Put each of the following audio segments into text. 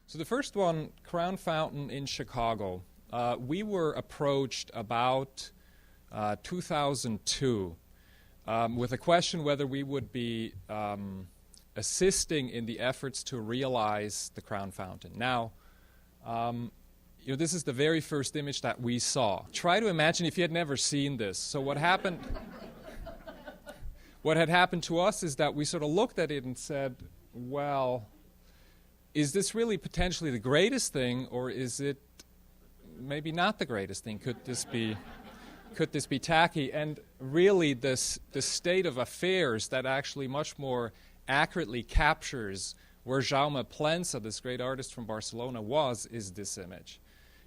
So the first one, Crown Fountain in Chicago. We were approached about 2002 with a question whether we would be assisting in the efforts to realize the Crown Fountain. Now, this is the very first image that we saw. Try to imagine if you had never seen this. So what happened? What had happened to us is that we sort of looked at it and said, well, is this really potentially the greatest thing, or is it maybe not the greatest thing? Could this be tacky? And really, the state of affairs that actually much more accurately captures where Jaume Plensa, this great artist from Barcelona, is this image.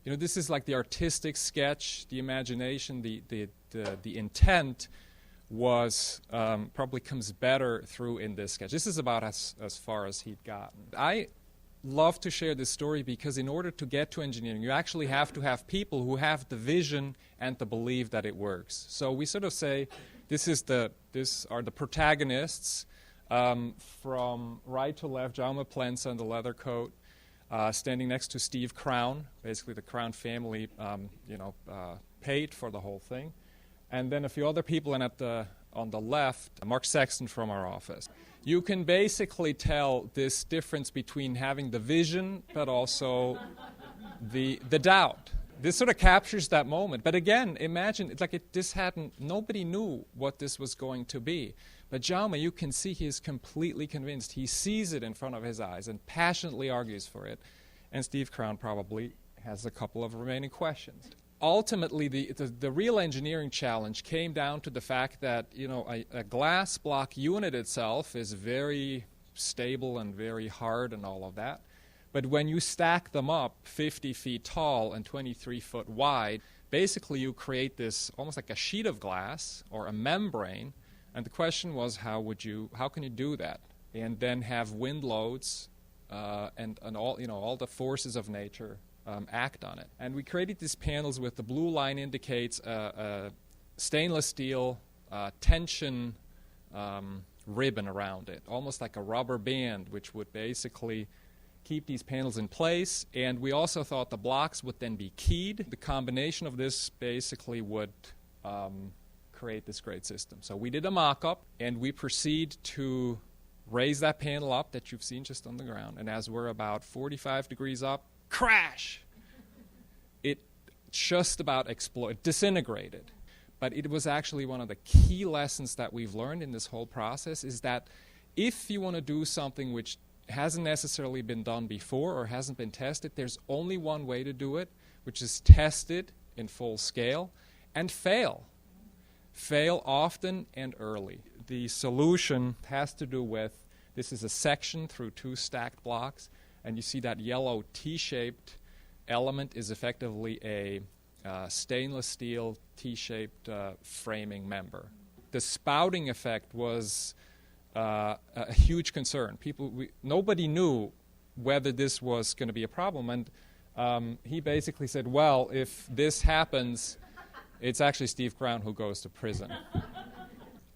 This is like the artistic sketch, the imagination, the intent was probably comes better through in this sketch. This is about as far as he'd gotten. I love to share this story because in order to get to engineering, you actually have to have people who have the vision and the belief that it works. So we sort of say these are the protagonists from right to left, Jaume Plensa in the leather coat, standing next to Steve Crown. Basically, the Crown family, paid for the whole thing. And then a few other people, and on the left, Krueck Sexton from our office. You can basically tell this difference between having the vision, but also the doubt. This sort of captures that moment. But again, imagine, nobody knew what this was going to be. But Jaume, you can see he is completely convinced. He sees it in front of his eyes and passionately argues for it. And Steve Crown probably has a couple of remaining questions. Ultimately, the real engineering challenge came down to the fact that a glass block unit itself is very stable and very hard and all of that. But when you stack them up 50 feet tall and 23 foot wide, basically you create this almost like a sheet of glass or a membrane. And the question was, how can you do that? And then have wind loads and all the forces of nature act on it. And we created these panels with the blue line indicates a stainless steel tension ribbon around it, almost like a rubber band, which would basically keep these panels in place. And we also thought the blocks would then be keyed. The combination of this basically would create this great system. So we did a mock-up, and we proceed to raise that panel up that you've seen just on the ground. And as we're about 45 degrees up, crash! It just about disintegrated. But it was actually one of the key lessons that we've learned in this whole process is that if you want to do something which hasn't necessarily been done before or hasn't been tested, there's only one way to do it, which is test it in full scale and fail. Fail often and early. The solution has to do with, this is a section through two stacked blocks, and you see that yellow T-shaped element is effectively a stainless steel T-shaped framing member. The spouting effect was a huge concern. Nobody knew whether this was going to be a problem, and he basically said, well, if this happens, it's actually Steve Crown who goes to prison.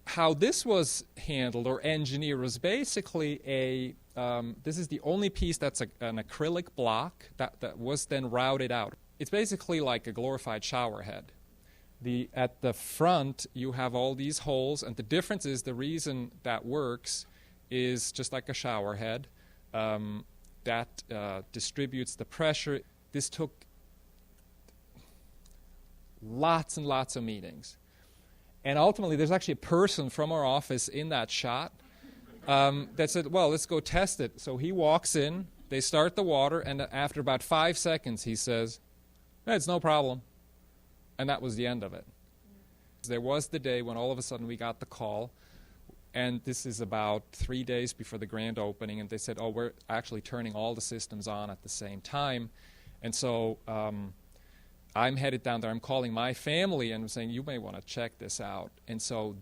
How this was handled or engineered was basically this is the only piece that's an acrylic block that was then routed out. It's basically like a glorified shower head. At the front, you have all these holes, and the difference is the reason that works is just like a shower head that distributes the pressure. This took lots and lots of meetings. And ultimately, there's actually a person from our office in that shot that said, well, let's go test it. So he walks in, they start the water, and after about 5 seconds, he says, it's no problem. And that was the end of it. There was the day when all of a sudden we got the call, and this is about 3 days before the grand opening, and they said, we're actually turning all the systems on at the same time. And so I'm headed down there. I'm calling my family and I'm saying, you may want to check this out. And so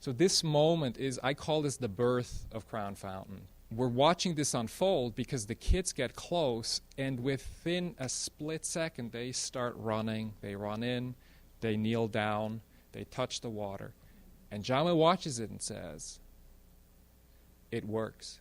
this moment is, I call this the birth of Crown Fountain. We're watching this unfold because the kids get close, and within a split second, they start running. They run in, they kneel down, they touch the water. And Jaume watches it and says, it works.